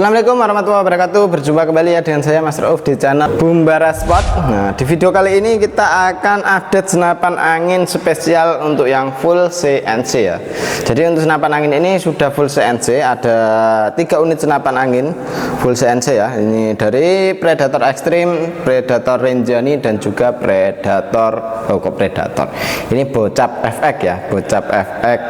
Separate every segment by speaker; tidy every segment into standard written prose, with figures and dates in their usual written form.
Speaker 1: Assalamualaikum warahmatullahi wabarakatuh. Berjumpa kembali ya dengan saya Mas Rauf di channel Bumbara Spot. Nah, di video kali ini kita akan update senapan angin spesial untuk yang full CNC ya. Jadi untuk senapan angin ini sudah full CNC, ada 3 unit senapan angin full CNC ya. Ini dari Predator Extreme, Predator Renjani dan juga Predator Predator. Ini Bocap FX ya, Bocap FX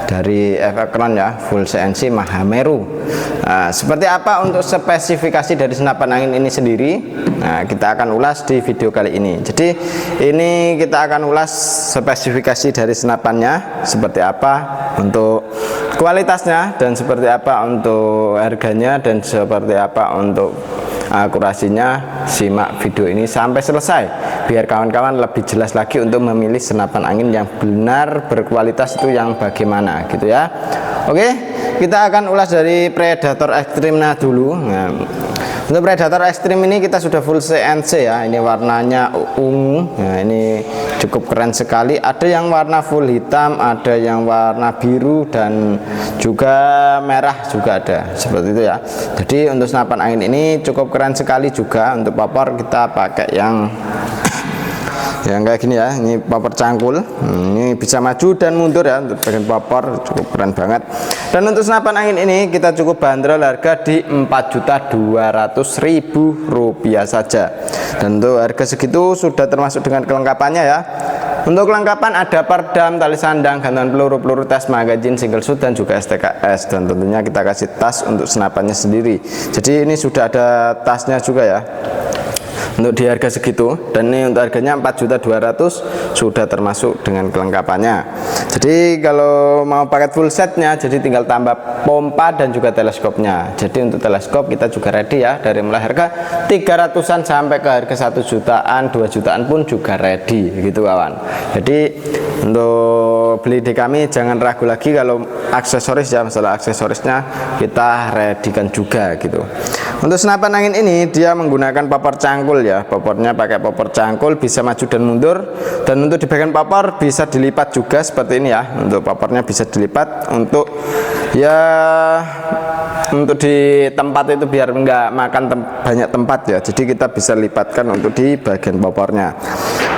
Speaker 1: dari Efekron ya, full CNC Mahameru. Nah, seperti apa untuk spesifikasi dari senapan angin ini sendiri? Nah, kita akan ulas di video kali ini. Jadi ini kita akan ulas spesifikasi dari senapannya, seperti apa untuk kualitasnya, dan seperti apa untuk harganya, dan seperti apa untuk akurasinya. Simak video ini sampai selesai biar kawan-kawan lebih jelas lagi untuk memilih senapan angin yang benar berkualitas itu yang bagaimana gitu ya. Oke, kita akan ulas dari Predator Extreme dulu. Nah, untuk Predator Extreme ini kita sudah full CNC ya. Ini warnanya ungu. Nah, ini cukup keren sekali. Ada yang warna full hitam, ada yang warna biru, dan juga merah juga ada. Seperti itu ya. Jadi untuk senapan angin ini cukup keren sekali juga. Untuk popor kita pakai yang kayak gini ya. Ini popor cangkul. Ini bisa maju dan mundur ya. Untuk bagian popor cukup keren banget. Dan untuk senapan angin ini kita cukup bandrol harga di Rp4.200.000 saja. Dan untuk harga segitu sudah termasuk dengan kelengkapannya ya. Untuk kelengkapan ada perdam, tali sandang, gantungan peluru, tes magazine, single shoot, dan juga STKS. Dan tentunya kita kasih tas untuk senapannya sendiri. Jadi ini sudah ada tasnya juga ya, untuk di harga segitu. Dan ini untuk harganya 4.200.000 sudah termasuk dengan kelengkapannya. Jadi kalau mau paket full setnya, jadi tinggal tambah pompa dan juga teleskopnya. Jadi untuk teleskop kita juga ready ya, dari mulai harga 300-an sampai ke harga 1 jutaan, 2 jutaan pun juga ready gitu kawan. Jadi untuk beli di kami jangan ragu lagi kalau aksesoris ya, masalah aksesorisnya kita readykan juga gitu. Untuk senapan angin ini dia menggunakan popor cangkul ya, popornya pakai popor cangkul, bisa maju dan mundur. Dan untuk di bagian popor bisa dilipat juga seperti ini ya. Untuk popornya bisa dilipat untuk ya, untuk di tempat itu biar enggak makan banyak tempat ya. Jadi kita bisa lipatkan untuk di bagian popornya.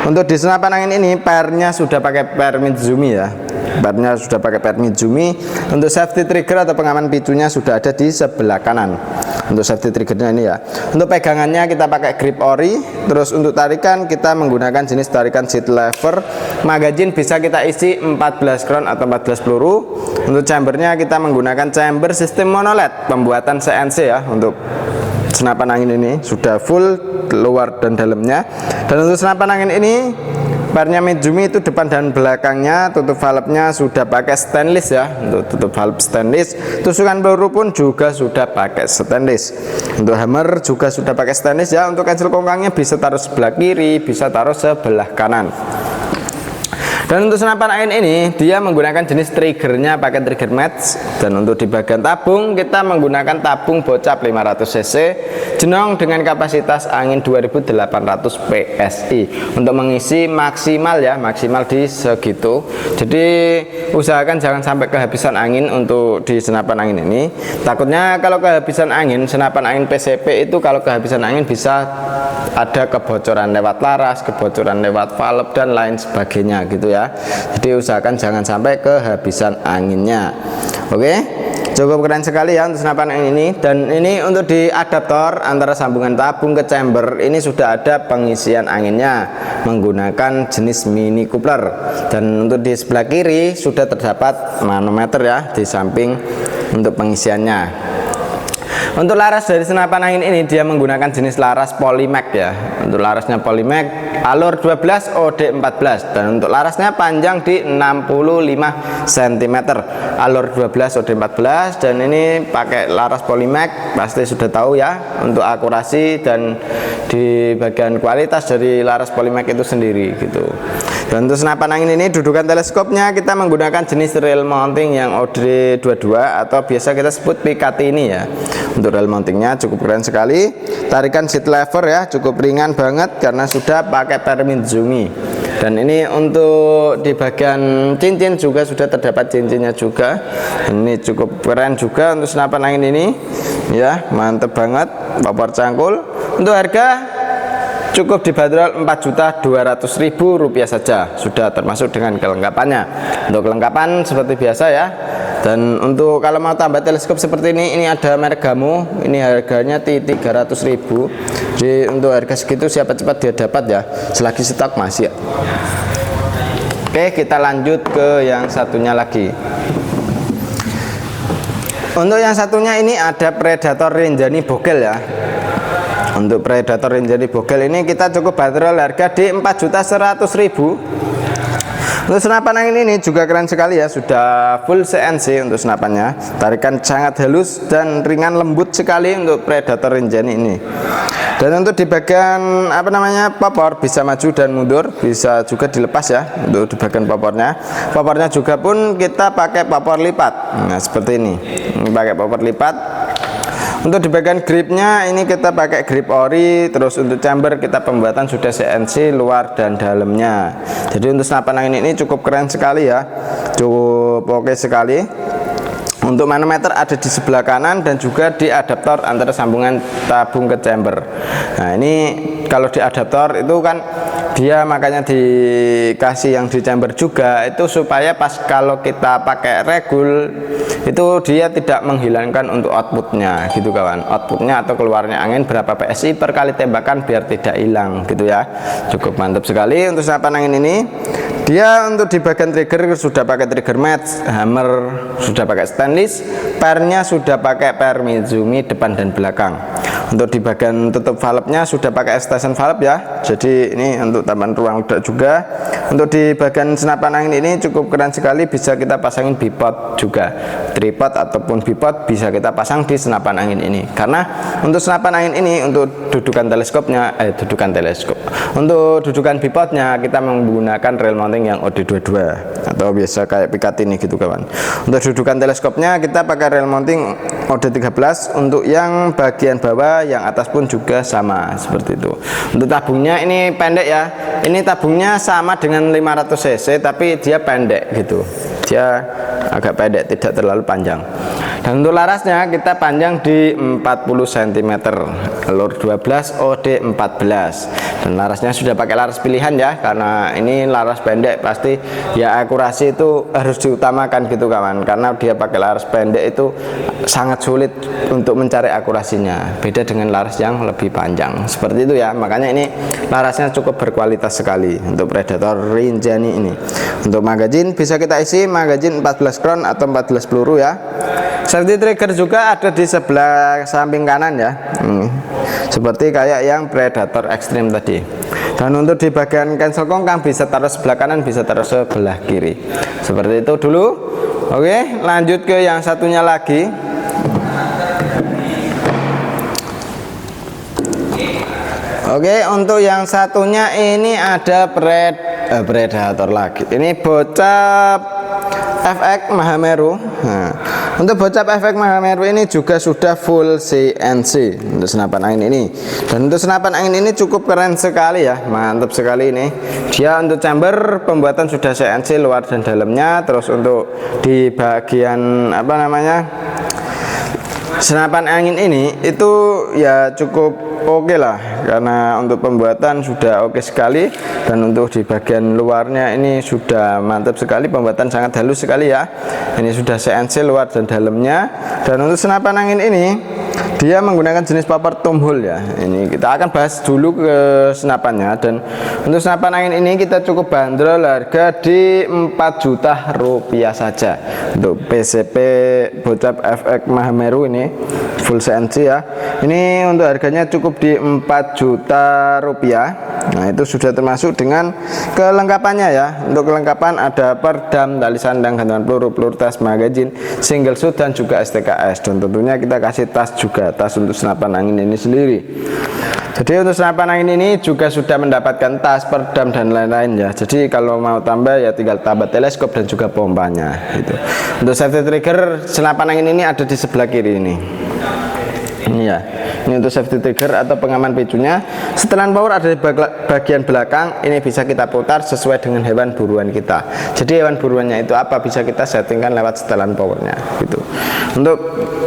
Speaker 1: Untuk di senapan angin ini pernya sudah pakai per Mizumi ya. Pernya sudah pakai per Mizumi. Untuk safety trigger atau pengaman picunya sudah ada di sebelah kanan. Untuk safety triggernya ini ya. Untuk pegangannya kita pakai grip ori. Terus untuk tarikan kita menggunakan jenis tarikan seat lever. Magazine bisa kita isi 14 round atau 14 peluru. Untuk chambernya kita menggunakan chamber sistem monoled pembuatan CNC ya. Untuk senapan angin ini sudah full luar dan dalamnya. Dan untuk senapan angin ini pernya Mizumi itu depan dan belakangnya, tutup valve-nya sudah pakai stainless ya. Untuk tutup valve stainless, tusukan peluru pun juga sudah pakai stainless. Untuk hammer juga sudah pakai stainless ya. Untuk cancel kongkangnya bisa taruh sebelah kiri, bisa taruh sebelah kanan. Dan untuk senapan angin ini dia menggunakan jenis triggernya pakai trigger match. Dan untuk di bagian tabung kita menggunakan tabung Bocap 500 cc jenong dengan kapasitas angin 2800 PSI untuk mengisi maksimal ya, maksimal di segitu. Jadi usahakan jangan sampai kehabisan angin untuk di senapan angin ini. Takutnya kalau kehabisan angin, senapan angin PCP itu kalau kehabisan angin bisa ada kebocoran lewat laras, kebocoran lewat valve dan lain sebagainya gitu ya. Jadi usahakan jangan sampai kehabisan anginnya. Oke, cukup keren sekali ya untuk senapan angin ini. Dan ini untuk di adaptor antara sambungan tabung ke chamber ini sudah ada pengisian anginnya menggunakan jenis mini coupler. Dan untuk di sebelah kiri sudah terdapat manometer ya di samping untuk pengisiannya. Untuk laras dari senapan angin ini dia menggunakan jenis laras Polymac ya. Untuk larasnya Polymac alur 12 OD 14, dan untuk larasnya panjang di 65 cm alur 12 OD 14. Dan ini pakai laras Polymac, pasti sudah tahu ya untuk akurasi dan di bagian kualitas dari laras Polymac itu sendiri gitu. Dan untuk senapan angin ini dudukan teleskopnya kita menggunakan jenis rail mounting yang OD22 atau biasa kita sebut PKT ini ya. Untuk rail mountingnya cukup keren sekali. Tarikan seat lever ya cukup ringan banget karena sudah pakai per Mizumi. Dan ini untuk di bagian cincin juga sudah terdapat cincinnya juga. Ini cukup keren juga untuk senapan angin ini ya, mantep banget, popor cangkul. Untuk harga cukup dibanderol Rp4.200.000 saja, sudah termasuk dengan kelengkapannya. Untuk kelengkapan seperti biasa ya. Dan untuk kalau mau tambah teleskop seperti ini ada merek Gamo, ini harganya T300.000. Jadi untuk harga segitu siapa cepat dia dapat ya, selagi stok masih ya. Oke, kita lanjut ke yang satunya lagi. Untuk yang satunya ini ada Predator Rinjani Bogel ya. Untuk Predator Rinjani Bogel ini kita cukup bandrol harga di Rp4.100.000. Untuk senapan angin ini juga keren sekali ya, sudah full CNC untuk senapannya, tarikan sangat halus dan ringan lembut sekali untuk Predator Rinjani ini. Dan untuk di bagian apa namanya popor bisa maju dan mundur, bisa juga dilepas ya. Untuk di bagian popornya juga pun kita pakai popor lipat. Nah seperti ini pakai popor lipat. Untuk di bagian gripnya ini kita pakai grip ori. Terus untuk chamber kita pembuatan sudah CNC luar dan dalamnya. Jadi untuk senapan angin ini cukup keren sekali ya, cukup oke sekali. Untuk manometer ada di sebelah kanan dan juga di adaptor antara sambungan tabung ke chamber. Nah ini kalau di adaptor itu kan dia makanya dikasih yang di chamber juga, itu supaya pas kalau kita pakai regul itu dia tidak menghilangkan untuk outputnya gitu kawan, outputnya atau keluarnya angin berapa PSI per kali tembakan biar tidak hilang gitu ya. Cukup mantap sekali untuk senapan angin ini. Dia untuk di bagian trigger sudah pakai trigger match, hammer sudah pakai stainless, pernya sudah pakai per Mizumi depan dan belakang. Untuk di bagian tutup valve-nya sudah pakai extension valve ya. Jadi ini untuk tambahan ruang ledak juga. Untuk di bagian senapan angin ini cukup keren sekali, bisa kita pasangin bipod juga, tripod ataupun bipod bisa kita pasang di senapan angin ini. Karena untuk senapan angin ini untuk dudukan teleskopnya, untuk dudukan bipodnya kita menggunakan rail mounting yang OD22 atau biasa kayak Picatinny ini gitu kawan. Untuk dudukan teleskopnya kita pakai rail mounting OD13. Untuk yang bagian bawah, yang atas pun juga sama seperti itu. Untuk tabungnya ini pendek ya, ini tabungnya sama dengan 500 cc tapi dia pendek gitu, dia agak pendek, tidak terlalu panjang. Dan untuk larasnya kita panjang di 40 cm, lur 12 OD 14. Dan larasnya sudah pakai laras pilihan ya, karena ini laras pendek pasti ya akurasi itu harus diutamakan gitu kawan, karena dia pakai laras pendek itu sangat sulit untuk mencari akurasinya, beda dengan laras yang lebih panjang seperti itu ya. Makanya ini larasnya cukup berkualitas sekali untuk Predator Rinjani ini. Untuk magazin bisa kita isi magazin 14 crown atau 14 peluru ya. Safety trigger juga ada di sebelah samping kanan ya, seperti kayak yang Predator Extreme tadi. Dan untuk di bagian cancel kongkang bisa taruh sebelah kanan, bisa taruh sebelah kiri, seperti itu dulu. Oke, lanjut ke yang satunya lagi. Oke, untuk yang satunya ini ada Predator lagi. Ini bocap FX Mahameru. Nah, untuk bocap efek Mahameru ini juga sudah full CNC untuk senapan angin ini. Dan untuk senapan angin ini cukup keren sekali ya, mantap sekali ini. Dia untuk chamber pembuatan sudah CNC luar dan dalamnya. Terus untuk di bagian apa namanya senapan angin ini itu ya cukup oke lah, karena untuk pembuatan sudah oke sekali. Dan untuk di bagian luarnya ini sudah mantap sekali, pembuatan sangat halus sekali ya. Ini sudah CNC luar dan dalamnya. Dan untuk senapan angin ini dia menggunakan jenis popor Tom Hole ya. Ini kita akan bahas dulu ke senapannya. Dan untuk senapan angin ini kita cukup bandrol harga di Rp4.000.000 saja. Untuk PCP bocap FX Mahameru ini full CNC ya. Ini untuk harganya cukup di Rp4.000.000. Nah itu sudah termasuk dengan kelengkapannya ya. Untuk kelengkapan ada perdam, tali sandang, gantungan peluru, peluru tas, magazin, single shoot dan juga STKS. Dan tentunya kita kasih tas juga, tas untuk senapan angin ini sendiri. Jadi untuk senapan angin ini juga sudah mendapatkan tas, perdam dan lain-lain ya. Jadi kalau mau tambah ya tinggal tambah teleskop dan juga pompanya gitu. Untuk safety trigger senapan angin ini ada di sebelah kiri ini. Ini ya. Ini untuk safety trigger atau pengaman picunya. Setelan power ada di bagian belakang. Ini bisa kita putar sesuai dengan hewan buruan kita. Jadi hewan buruannya itu apa, bisa kita settingkan lewat setelan powernya gitu. Untuk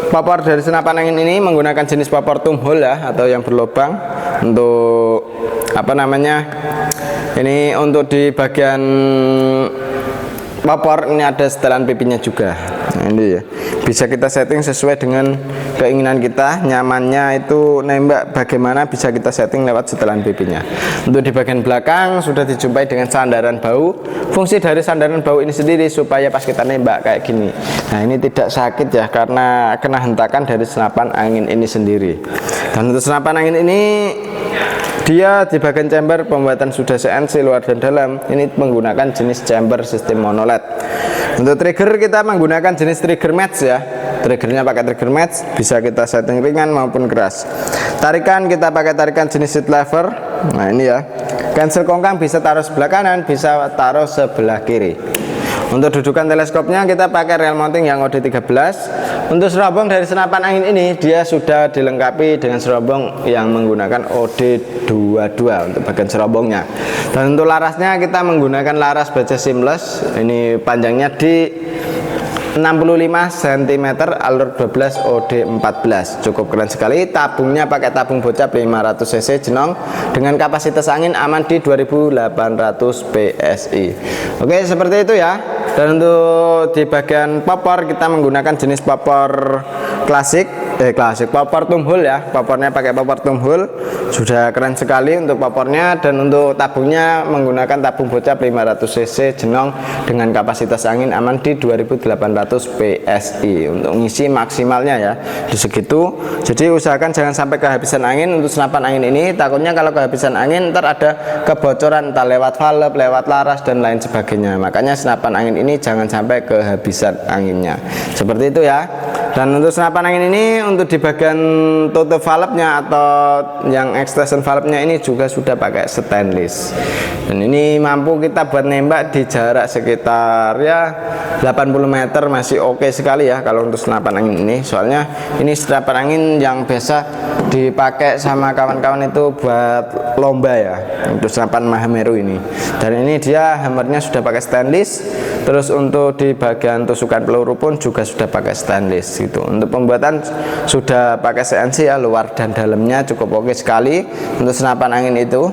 Speaker 1: popor dari senapan angin ini menggunakan jenis popor tumhole ya, atau yang berlubang. Untuk apa namanya, ini untuk di bagian popor ini ada setelan pipinya juga. Nah, ini ya, bisa kita setting sesuai dengan keinginan kita. Nyamannya itu nembak bagaimana, bisa kita setting lewat setelan pipinya. Untuk di bagian belakang sudah dijumpai dengan sandaran bau. Fungsi dari sandaran bau ini sendiri supaya pas kita nembak kayak gini, nah ini tidak sakit ya, karena kena hentakan dari senapan angin ini sendiri. Dan untuk senapan angin ini dia di bagian chamber pembuatan sudah CNC luar dan dalam. Ini menggunakan jenis chamber sistem monoled. Untuk trigger kita menggunakan jenis trigger match ya. Triggernya pakai trigger match, bisa kita setting ringan maupun keras. Tarikan kita pakai tarikan jenis seat lever. Nah ini ya. Cancel kongkang bisa taruh sebelah kanan, bisa taruh sebelah kiri. Untuk dudukan teleskopnya kita pakai rel mounting yang OD13. Untuk serobong dari senapan angin ini dia sudah dilengkapi dengan serobong yang menggunakan OD22 untuk bagian serobongnya. Dan untuk larasnya kita menggunakan laras baja seamless. Ini panjangnya di 65 cm, alur 12 OD14. Cukup keren sekali. Tabungnya pakai tabung bocap 500 cc jenong dengan kapasitas angin aman di 2800 PSI. Oke, seperti itu ya. Dan untuk di bagian popor kita menggunakan jenis popor klasik popor tumhole ya. Popornya pakai popor tumhole, sudah keren sekali untuk popornya. Dan untuk tabungnya menggunakan tabung bocap 500 cc jenong dengan kapasitas angin aman di 2800 PSI. Untuk ngisi maksimalnya ya di segitu. Jadi usahakan jangan sampai kehabisan angin untuk senapan angin ini. Takutnya kalau kehabisan angin ntar ada kebocoran entah lewat valve, lewat laras dan lain sebagainya. Makanya senapan angin ini jangan sampai kehabisan anginnya. Seperti itu ya. Dan untuk senapan angin ini untuk di bagian tutup valve-nya atau yang extraction valve-nya ini juga sudah pakai stainless. Dan ini mampu kita buat nembak di jarak sekitar ya 80 meter, masih oke sekali ya kalau untuk senapan angin ini. Soalnya ini senapan angin yang biasa dipakai sama kawan-kawan itu buat lomba ya, untuk senapan Mahameru ini. Dan ini dia hammernya sudah pakai stainless. Terus untuk di bagian tusukan peluru pun juga sudah pakai stainless gitu. Untuk pembuatan sudah pakai CNC ya, luar dan dalamnya cukup oke sekali untuk senapan angin itu.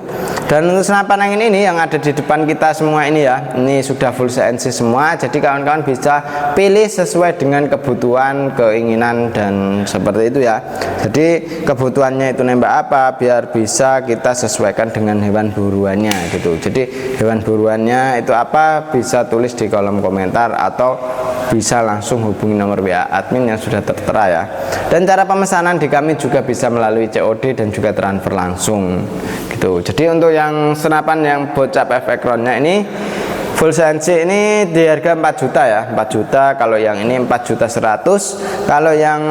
Speaker 1: Dan untuk senapan angin ini yang ada di depan kita semua ini ya, ini sudah full CNC semua. Jadi kawan-kawan bisa pilih sesuai dengan kebutuhan, keinginan dan seperti itu ya. Jadi kebutuhannya itu nembak apa, biar bisa kita sesuaikan dengan hewan buruannya gitu. Jadi hewan buruannya itu apa, bisa tulis di kolom komentar atau bisa langsung hubungi nomor WA admin yang sudah tertera ya. Dan cara pemesanan di kami juga bisa melalui COD dan juga transfer langsung gitu. Jadi untuk yang senapan yang bocap efek roundnya ini full CNC ini di harga 4 juta ya, 4 juta. Kalau yang ini 4.100.000, kalau yang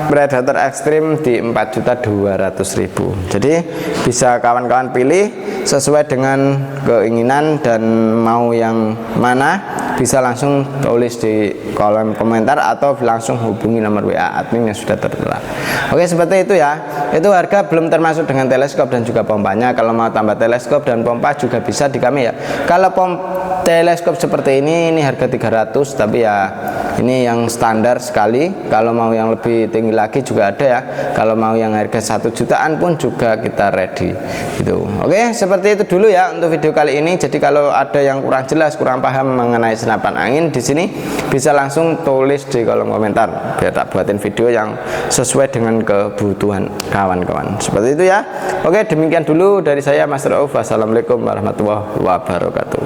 Speaker 1: Predator Extreme di 4.200.000. Jadi bisa kawan-kawan pilih sesuai dengan keinginan dan mau yang mana, bisa langsung tulis di kolom komentar atau langsung hubungi nomor WA admin yang sudah tertera. Oke, seperti itu ya. Itu harga belum termasuk dengan teleskop dan juga pompanya. Kalau mau tambah teleskop dan pompa juga bisa di kami ya. Kalau teleskop seperti ini harga 300, tapi ya ini yang standar sekali. Kalau mau yang lebih tinggi lagi juga ada ya. Kalau mau yang harga 1 jutaan pun juga kita ready gitu. Oke, seperti itu dulu ya untuk video kali ini. Jadi kalau ada yang kurang jelas, kurang paham mengenai senapan angin di sini, bisa langsung tulis di kolom komentar biar tak buatin video yang sesuai dengan kebutuhan kawan-kawan. Seperti itu ya. Oke, demikian dulu dari saya Mas Rauf. Wassalamualaikum warahmatullahi wabarakatuh.